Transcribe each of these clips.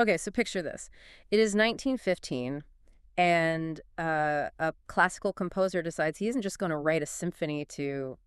Okay, so picture this. It is 1915, and a classical composer decides he isn't just going to write a symphony to,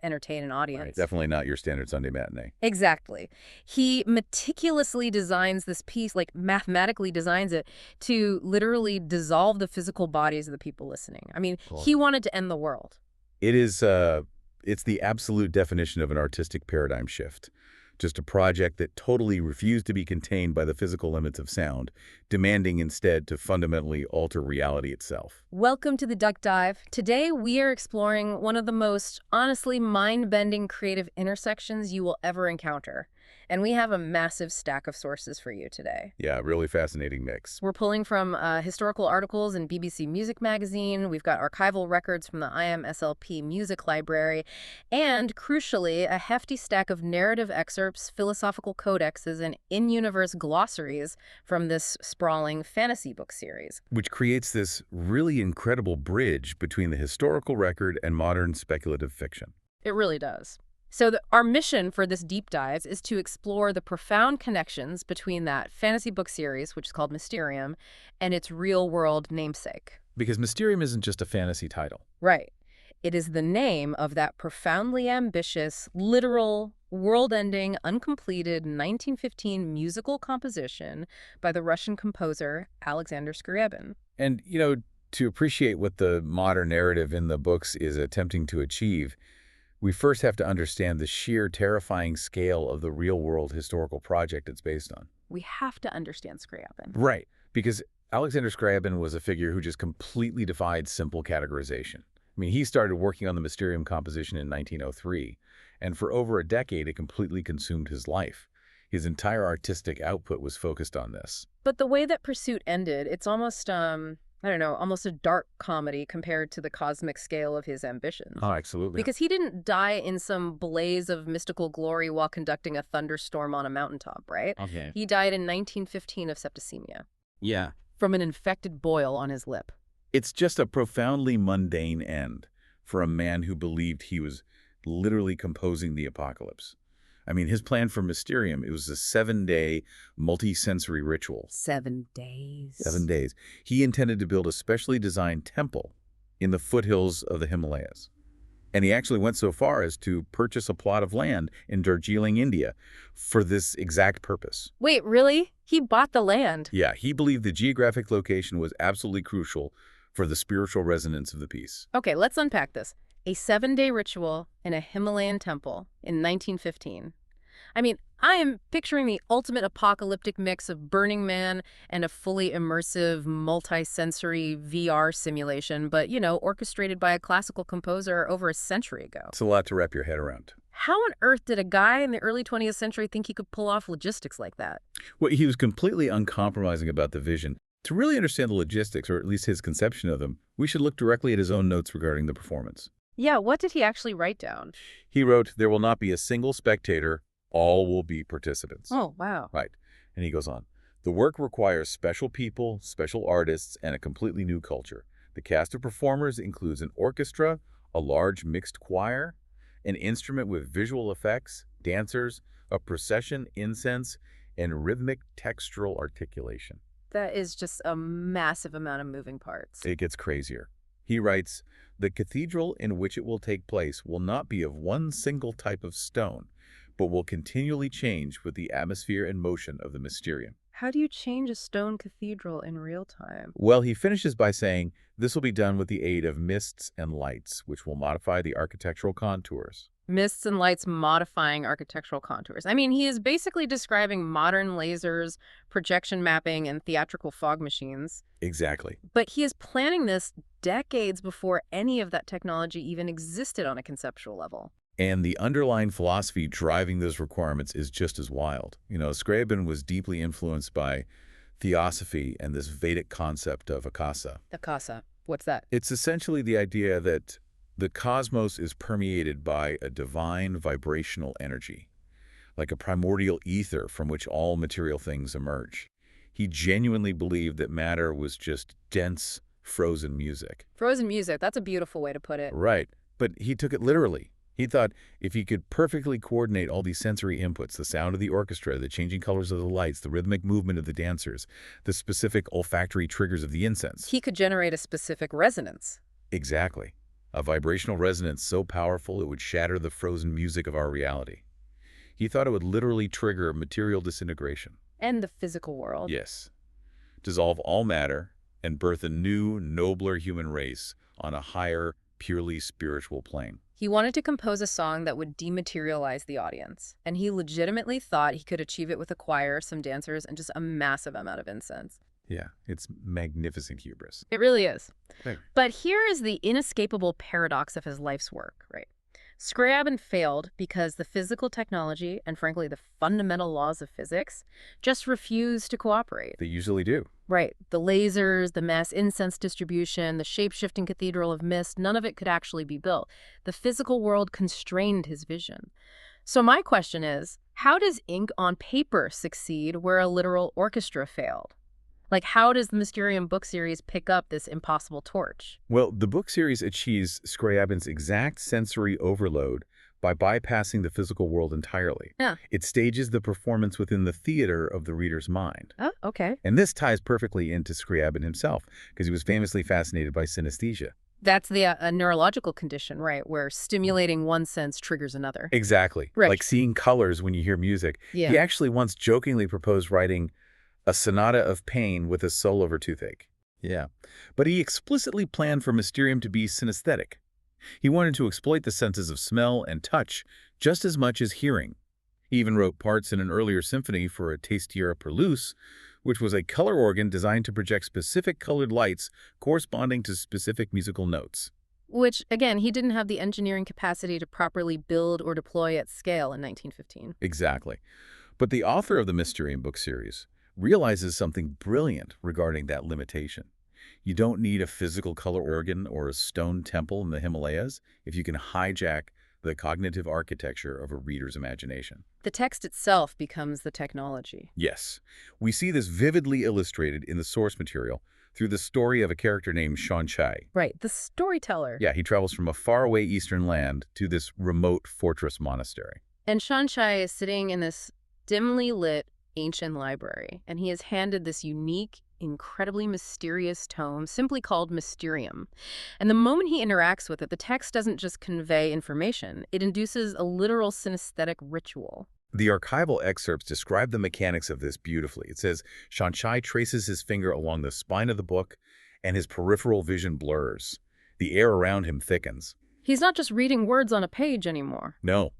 entertain an Right. audience. Definitely not your standard Sunday matinee. Exactly. He meticulously designs this piece, like mathematically designs it, to literally dissolve the physical bodies of the people listening. I mean, Cool. he wanted to end the world. It is, it's the absolute definition of an artistic paradigm shift. Just a project that totally refused to be contained by the physical limits of sound, demanding instead to fundamentally alter reality itself. Welcome to the Duck Dive. Today we are exploring one of the most honestly mind-bending creative intersections you will ever encounter. And we have a massive stack of sources for you today. Yeah, really fascinating mix. We're pulling from historical articles in BBC Music Magazine. We've got archival records from the IMSLP Music Library. And, crucially, a hefty stack of narrative excerpts, philosophical codexes, and in-universe glossaries from this sprawling fantasy book series. Which creates this really incredible bridge between the historical record and modern speculative fiction. It really does. So our mission for this deep dive is to explore the profound connections between that fantasy book series, which is called Mysterium, and its real-world namesake. Because Mysterium isn't just a fantasy title. Right. It is the name of that profoundly ambitious, literal, world-ending, uncompleted 1915 musical composition by the Russian composer Alexander Scriabin. And, to appreciate what the modern narrative in the books is attempting to achieve, we first have to understand the sheer terrifying scale of the real-world historical project it's based on. We have to understand Scriabin. Right, because Alexander Scriabin was a figure who just completely defied simple categorization. I mean, he started working on the Mysterium composition in 1903, and for over a decade it completely consumed his life. His entire artistic output was focused on this. But the way that pursuit ended, it's almost, I don't know, almost a dark comedy compared to the cosmic scale of his ambitions. Oh, absolutely. Because he didn't die in some blaze of mystical glory while conducting a thunderstorm on a mountaintop, right? Okay. He died in 1915 of septicemia, Yeah. from an infected boil on his lip. It's just a profoundly mundane end for a man who believed he was literally composing the apocalypse. I mean, his plan for Mysterium, it was a 7-day multi-sensory ritual. 7 days. 7 days. He intended to build a specially designed temple in the foothills of the Himalayas. And he actually went so far as to purchase a plot of land in Darjeeling, India, for this exact purpose. Wait, really? He bought the land? Yeah, he believed the geographic location was absolutely crucial for the spiritual resonance of the piece. Okay, let's unpack this. A 7-day ritual in a Himalayan temple in 1915. I mean, I am picturing the ultimate apocalyptic mix of Burning Man and a fully immersive, multi-sensory VR simulation, but, orchestrated by a classical composer over a century ago. It's a lot to wrap your head around. How on earth did a guy in the early 20th century think he could pull off logistics like that? Well, he was completely uncompromising about the vision. To really understand the logistics, or at least his conception of them, we should look directly at his own notes regarding the performance. Yeah, what did he actually write down? He wrote, "There will not be a single spectator. All will be participants." Oh, wow. Right. And he goes on, "The work requires special people, special artists, and a completely new culture. The cast of performers includes an orchestra, a large mixed choir, an instrument with visual effects, dancers, a procession, incense, and rhythmic textural articulation." That is just a massive amount of moving parts. It gets crazier. He writes, "The cathedral in which it will take place will not be of one single type of stone, but will continually change with the atmosphere and motion of the Mysterium." How do you change a stone cathedral in real time? Well, he finishes by saying, "This will be done with the aid of mists and lights, which will modify the architectural contours." Mists and lights modifying architectural contours. I mean, he is basically describing modern lasers, projection mapping, and theatrical fog machines. Exactly. But he is planning this decades before any of that technology even existed on a conceptual level. And the underlying philosophy driving those requirements is just as wild. Scriabin was deeply influenced by theosophy and this Vedic concept of akasa. Akasa. What's that? It's essentially the idea that the cosmos is permeated by a divine vibrational energy, like a primordial ether from which all material things emerge. He genuinely believed that matter was just dense, frozen music. Frozen music. That's a beautiful way to put it. Right. But he took it literally. He thought if he could perfectly coordinate all these sensory inputs, the sound of the orchestra, the changing colors of the lights, the rhythmic movement of the dancers, the specific olfactory triggers of the incense. He could generate a specific resonance. Exactly. A vibrational resonance so powerful it would shatter the frozen music of our reality. He thought it would literally trigger material disintegration. And the physical world. Yes. Dissolve all matter and birth a new, nobler human race on a higher, purely spiritual plane. He wanted to compose a song that would dematerialize the audience, and he legitimately thought he could achieve it with a choir, some dancers, and just a massive amount of incense. Yeah, it's magnificent hubris. It really is. Right. But here is the inescapable paradox of his life's work, right? Scriabin failed because the physical technology and, frankly, the fundamental laws of physics just refused to cooperate. They usually do. Right. The lasers, the mass incense distribution, the shape-shifting cathedral of mist, none of it could actually be built. The physical world constrained his vision. So my question is, how does ink on paper succeed where a literal orchestra failed? Like, how does the Mysterium book series pick up this impossible torch? Well, the book series achieves Scriabin's exact sensory overload by bypassing the physical world entirely. Yeah. It stages the performance within the theater of the reader's mind. Oh, okay. And this ties perfectly into Scriabin himself, because he was famously fascinated by synesthesia. That's the a neurological condition, right, where stimulating one sense triggers another. Exactly. Right. Like seeing colors when you hear music. Yeah. He actually once jokingly proposed writing a sonata of pain with a soul over toothache. Yeah. But he explicitly planned for Mysterium to be synesthetic. He wanted to exploit the senses of smell and touch just as much as hearing. He even wrote parts in an earlier symphony for a Tastiera Perlus, which was a color organ designed to project specific colored lights corresponding to specific musical notes. Which, again, he didn't have the engineering capacity to properly build or deploy at scale in 1915. Exactly. But the author of the Mysterium book series realizes something brilliant regarding that limitation. You don't need a physical color organ or a stone temple in the Himalayas if you can hijack the cognitive architecture of a reader's imagination. The text itself becomes the technology. Yes, we see this vividly illustrated in the source material through the story of a character named Shan Chai. Right, the storyteller. Yeah, he travels from a faraway eastern land to this remote fortress monastery. And Shan Chai is sitting in this dimly lit ancient library, and he is handed this unique, incredibly mysterious tome simply called Mysterium. And the moment he interacts with it, the text doesn't just convey information, it induces a literal synesthetic ritual. The archival excerpts describe the mechanics of this beautifully. It says, Shan Chai traces his finger along the spine of the book, and his peripheral vision blurs. The air around him thickens. He's not just reading words on a page anymore. No.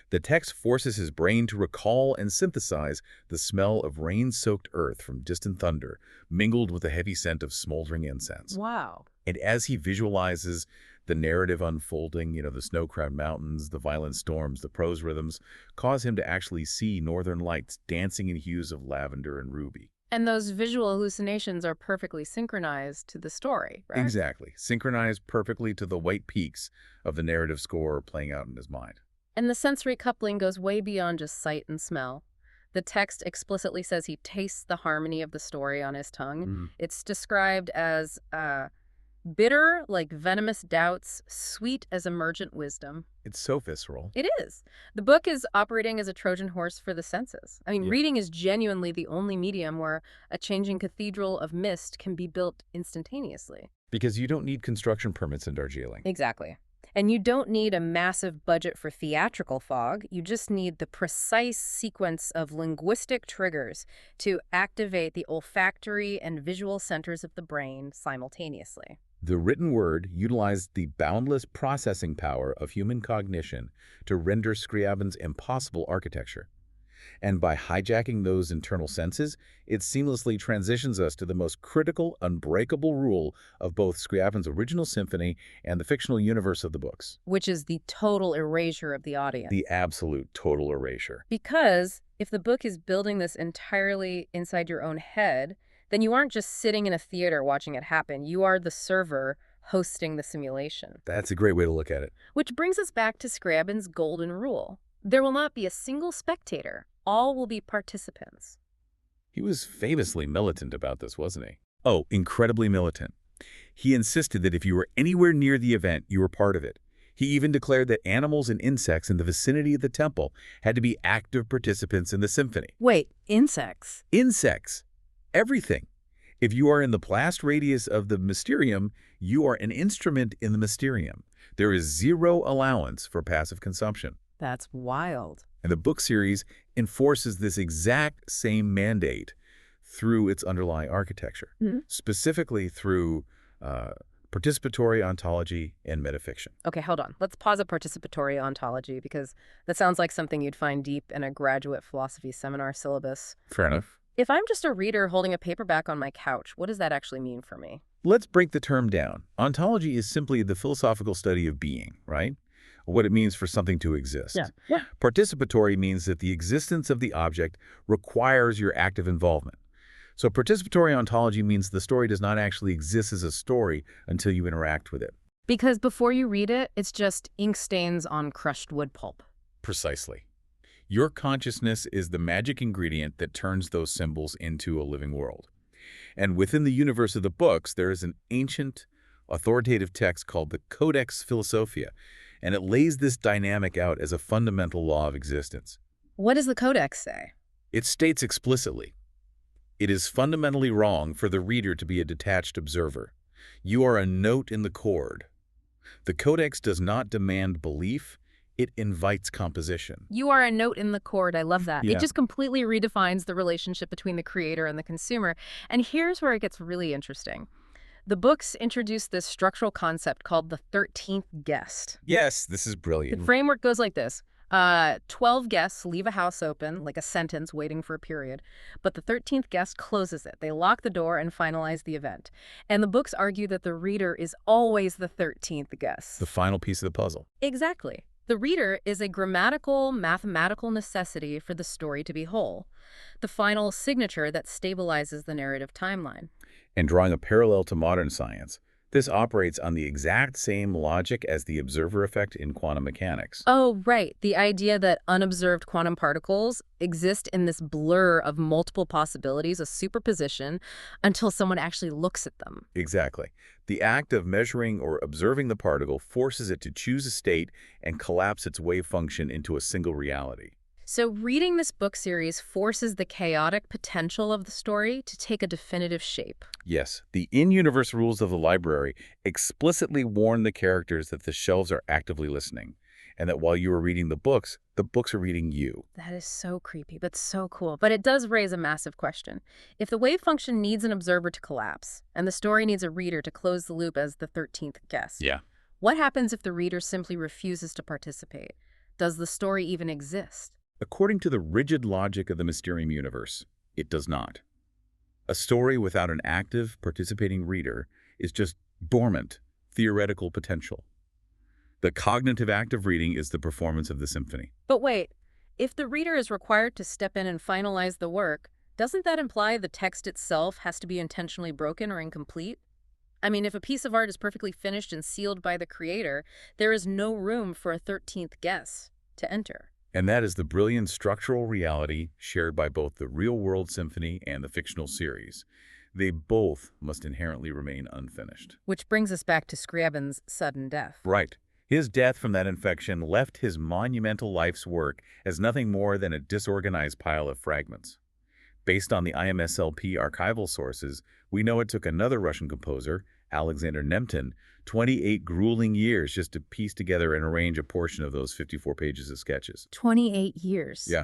The text forces his brain to recall and synthesize the smell of rain-soaked earth from distant thunder, mingled with the heavy scent of smoldering incense. Wow. And as he visualizes the narrative unfolding, the snow-crowned mountains, the violent storms, the prose rhythms, cause him to actually see northern lights dancing in hues of lavender and ruby. And those visual hallucinations are perfectly synchronized to the story, right? Exactly. Synchronized perfectly to the white peaks of the narrative score playing out in his mind. And the sensory coupling goes way beyond just sight and smell. The text explicitly says he tastes the harmony of the story on his tongue. It's described as bitter like venomous doubts, sweet as emergent wisdom. It's so visceral. It is. The book is operating as a Trojan horse for the senses. I mean, Yeah. reading is genuinely the only medium where a changing cathedral of mist can be built instantaneously. Because you don't need construction permits in Darjeeling. Exactly. And you don't need a massive budget for theatrical fog. You just need the precise sequence of linguistic triggers to activate the olfactory and visual centers of the brain simultaneously. The written word utilized the boundless processing power of human cognition to render Scriabin's impossible architecture. And by hijacking those internal senses, it seamlessly transitions us to the most critical, unbreakable rule of both Scriabin's original symphony and the fictional universe of the books. Which is the total erasure of the audience. The absolute total erasure. Because if the book is building this entirely inside your own head, then you aren't just sitting in a theater watching it happen. You are the server hosting the simulation. That's a great way to look at it. Which brings us back to Scriabin's golden rule. There will not be a single spectator. All will be participants. He was famously militant about this, wasn't he? Oh, incredibly militant. He insisted that if you were anywhere near the event, you were part of it. He even declared that animals and insects in the vicinity of the temple had to be active participants in the symphony. Wait, insects? Insects. Everything. If you are in the blast radius of the Mysterium, you are an instrument in the Mysterium. There is zero allowance for passive consumption. That's wild. And the book series enforces this exact same mandate through its underlying architecture, specifically through participatory ontology and metafiction. Okay, hold on. Let's pause at participatory ontology because that sounds like something you'd find deep in a graduate philosophy seminar syllabus. Fair enough. If I'm just a reader holding a paperback on my couch, what does that actually mean for me? Let's break the term down. Ontology is simply the philosophical study of being, right? What it means for something to exist. Yeah. Participatory means that the existence of the object requires your active involvement. So participatory ontology means the story does not actually exist as a story until you interact with it. Because before you read it, it's just ink stains on crushed wood pulp. Precisely. Your consciousness is the magic ingredient that turns those symbols into a living world. And within the universe of the books, there is an ancient, authoritative text called the Codex Philosophiae, and it lays this dynamic out as a fundamental law of existence. What does the Codex say? It states explicitly, it is fundamentally wrong for the reader to be a detached observer. You are a note in the chord. The Codex does not demand belief, it invites composition. You are a note in the chord. I love that. Yeah. It just completely redefines the relationship between the creator and the consumer. And here's where it gets really interesting. The books introduce this structural concept called the 13th guest. Yes, this is The brilliant. framework goes like this. 12 guests leave a house open, like a sentence waiting for a period, but the 13th guest closes it. They lock the door and finalize the event. And the books argue that the reader is always the 13th guest. The final piece of the puzzle. Exactly. The reader is a grammatical, mathematical necessity for the story to be whole, the final signature that stabilizes the narrative timeline. And drawing a parallel to modern science, this operates on the exact same logic as the observer effect in quantum mechanics. Oh, right. The idea that unobserved quantum particles exist in this blur of multiple possibilities, a superposition, until someone actually looks at them. Exactly. The act of measuring or observing the particle forces it to choose a state and collapse its wave function into a single reality. So reading this book series forces the chaotic potential of the story to take a definitive shape. Yes, the in-universe rules of the library explicitly warn the characters that the shelves are actively listening, and that while you are reading the books are reading you. That is so creepy, but so cool. But it does raise a massive question. If the wave function needs an observer to collapse, and the story needs a reader to close the loop as the 13th guest, Yeah. what happens if the reader simply refuses to participate? Does the story even exist? According to the rigid logic of the Mysterium universe, it does not. A story without an active, participating reader is just dormant, theoretical potential. The cognitive act of reading is the performance of the symphony. But wait, if the reader is required to step in and finalize the work, doesn't that imply the text itself has to be intentionally broken or incomplete? I mean, if a piece of art is perfectly finished and sealed by the creator, there is no room for a 13th guest to enter. And that is the brilliant structural reality shared by both the real-world symphony and the fictional series. They both must inherently remain unfinished. Which brings us back to Scriabin's sudden death. Right. His death from that infection left his monumental life's work as nothing more than a disorganized pile of fragments. Based on the IMSLP archival sources, we know it took another Russian composer, Alexander Nemtin, 28 grueling years just to piece together and arrange a portion of those 54 pages of sketches. 28 years. Yeah,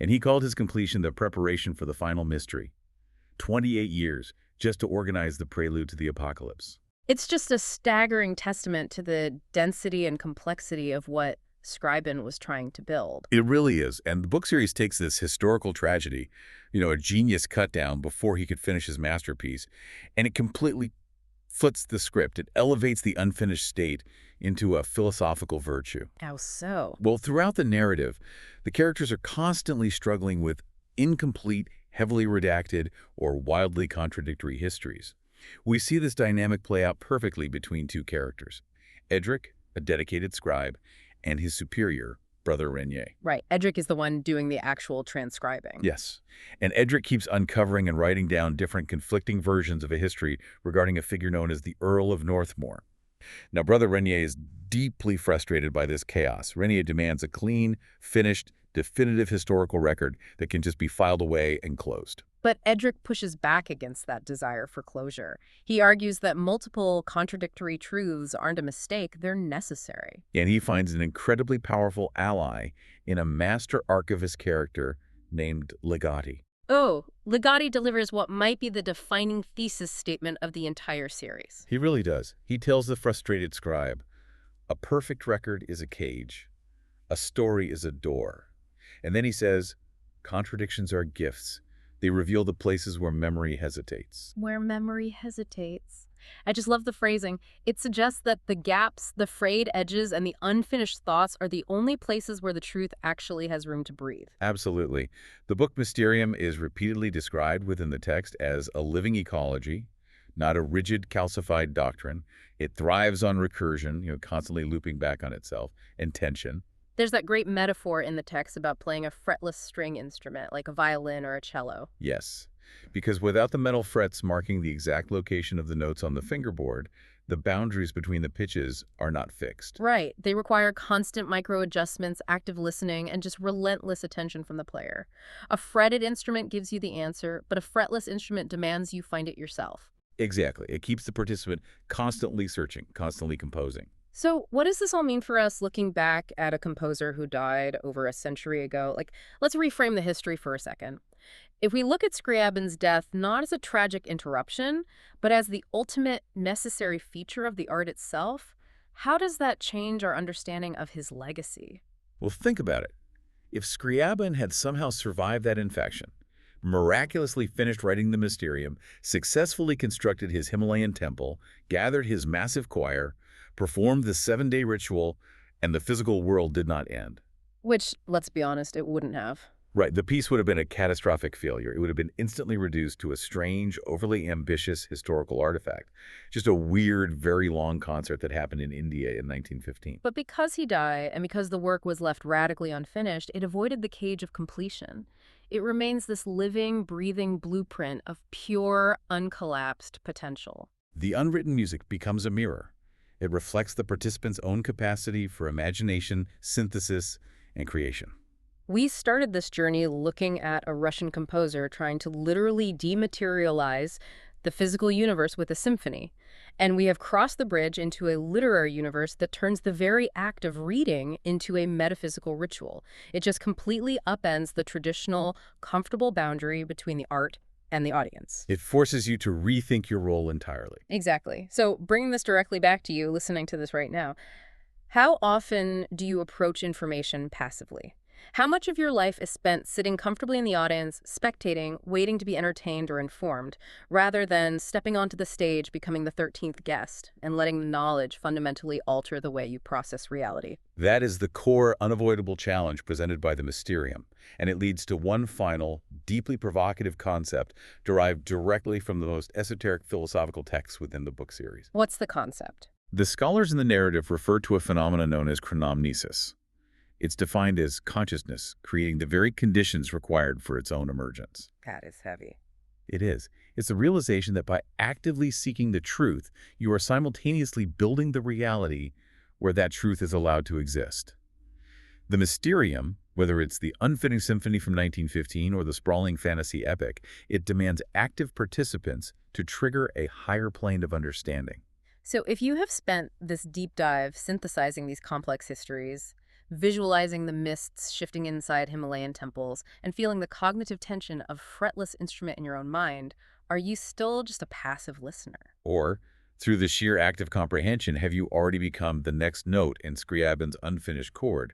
and he called his completion the preparation for the final mystery. 28 years just to organize the prelude to the apocalypse. It's just a staggering testament to the density and complexity of what Scriabin was trying to build. It really is, and the book series takes this historical tragedy, a genius cut down before he could finish his masterpiece, and it completely flips the script. It elevates the unfinished state into a philosophical virtue. How so? Well, throughout the narrative, the characters are constantly struggling with incomplete, heavily redacted, or wildly contradictory histories. We see this dynamic play out perfectly between two characters, Edric, a dedicated scribe, and his superior, Brother Renier. Right. Edric is the one doing the actual transcribing. Yes. And Edric keeps uncovering and writing down different conflicting versions of a history regarding a figure known as the Earl of Northmore. Now, Brother Renier is deeply frustrated by this chaos. Renier demands a clean, finished, definitive historical record that can just be filed away and closed. But Edric pushes back against that desire for closure. He argues that multiple contradictory truths aren't a mistake, they're necessary. And he finds an incredibly powerful ally in a master archivist character named Legati. Oh, Legati delivers what might be the defining thesis statement of the entire series. He really does. He tells the frustrated scribe, "A perfect record is a cage. A story is a door." And then he says, "Contradictions are gifts. They reveal the places where memory hesitates." Where memory hesitates. I just love the phrasing. It suggests that the gaps, the frayed edges, and the unfinished thoughts are the only places where the truth actually has room to breathe. Absolutely. The book Mysterium is repeatedly described within the text as a living ecology, not a rigid, calcified doctrine. It thrives on recursion, constantly looping back on itself, and tension. There's that great metaphor in the text about playing a fretless string instrument, like a violin or a cello. Yes, because without the metal frets marking the exact location of the notes on the fingerboard, the boundaries between the pitches are not fixed. Right. They require constant micro-adjustments, active listening, and just relentless attention from the player. A fretted instrument gives you the answer, but a fretless instrument demands you find it yourself. Exactly. It keeps the participant constantly searching, constantly composing. So what does this all mean for us looking back at a composer who died over a century ago? Let's reframe the history for a second. If we look at Scriabin's death not as a tragic interruption, but as the ultimate necessary feature of the art itself, how does that change our understanding of his legacy? Well, think about it. If Scriabin had somehow survived that infection, miraculously finished writing the Mysterium, successfully constructed his Himalayan temple, gathered his massive choir, performed the 7-day ritual, and the physical world did not end. Which, let's be honest, it wouldn't have. Right, the piece would have been a catastrophic failure. It would have been instantly reduced to a strange, overly ambitious historical artifact. Just a weird, very long concert that happened in India in 1915. But because he died, and because the work was left radically unfinished, it avoided the cage of completion. It remains this living, breathing blueprint of pure, uncollapsed potential. The unwritten music becomes a mirror. It reflects the participant's own capacity for imagination, synthesis, and creation. We started this journey looking at a Russian composer trying to literally dematerialize the physical universe with a symphony. And we have crossed the bridge into a literary universe that turns the very act of reading into a metaphysical ritual. It just completely upends the traditional, comfortable boundary between the art and the audience. It forces you to rethink your role entirely. Exactly. So bringing this directly back to you, listening to this right now, how often do you approach information passively? How much of your life is spent sitting comfortably in the audience, spectating, waiting to be entertained or informed, rather than stepping onto the stage, becoming the 13th guest, and letting knowledge fundamentally alter the way you process reality? That is the core, unavoidable challenge presented by the Mysterium, and it leads to one final, deeply provocative concept derived directly from the most esoteric philosophical texts within the book series. What's the concept? The scholars in the narrative refer to a phenomenon known as chronomnesis. It's defined as consciousness creating the very conditions required for its own emergence. That is heavy. It is. It's the realization that by actively seeking the truth, you are simultaneously building the reality where that truth is allowed to exist. The Mysterium, whether it's the unfitting symphony from 1915 or the sprawling fantasy epic, it demands active participants to trigger a higher plane of understanding. So if you have spent this deep dive synthesizing these complex histories, visualizing the mists shifting inside Himalayan temples, and feeling the cognitive tension of fretless instrument in your own mind, are you still just a passive listener? Or, through the sheer act of comprehension, have you already become the next note in Scriabin's unfinished chord,